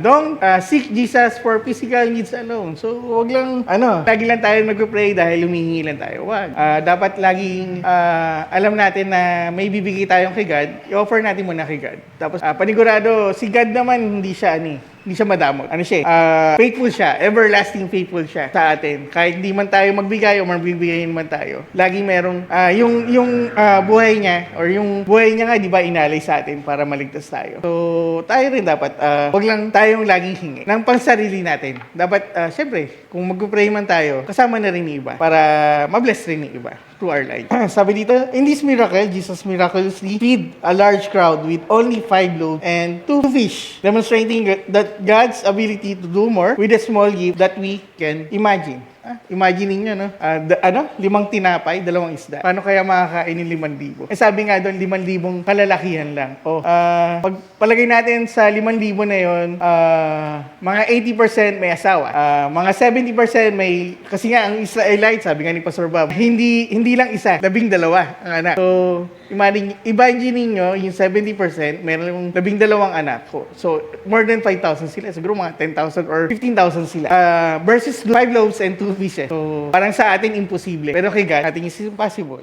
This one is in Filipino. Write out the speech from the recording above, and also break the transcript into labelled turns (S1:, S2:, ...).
S1: Don't seek Jesus for physical needs alone. So, wag lang, lagi lang tayo magpe-pray dahil humihingi lang tayo. Wag. Dapat laging alam natin na may bibigay tayong kay God, i-offer natin muna kay God. Tapos, panigurado, si God naman, hindi siya madamot. Faithful siya, everlasting faithful siya sa atin. Kahit hindi man tayo magbigay o magbibigay naman tayo, laging merong, yung buhay niya, or yung buhay niya nga, di ba, inalay sa atin para maligtas tayo. So, tayo rin dapat, wag lang tayong laging hingi ng pansarili natin. Dapat, syempre, kung mag-pray man tayo, kasama na rin yung iba para mabless rin yung iba through our lives. Sabi dito, in this miracle, Jesus miraculously feed a large crowd with only 5 loaves and 2 fish, demonstrating that God's ability to do more with a small gift that we can imagine. Imagine niyo, no? 5 tinapay, 2 isda. Paano kaya makakain ng 5,000? Sabi nga doon, 5,000 kalalakihan lang. Pagpalagay natin sa 5,000 na yon, mga 80% may asawa. Mga 70% may, kasi nga ang Israelite, sabi nga ni Pastor Bob, hindi lang isa, 12 ang anak. So, imagine niyo, yung 70%, meron yung 12 anak ko. So, more than 5,000 sila. Siguro mga 10,000 or 15,000 sila. Versus 5 loaves and 2 fishes. So, parang sa atin, imposible. Pero kay God, ating is impossible.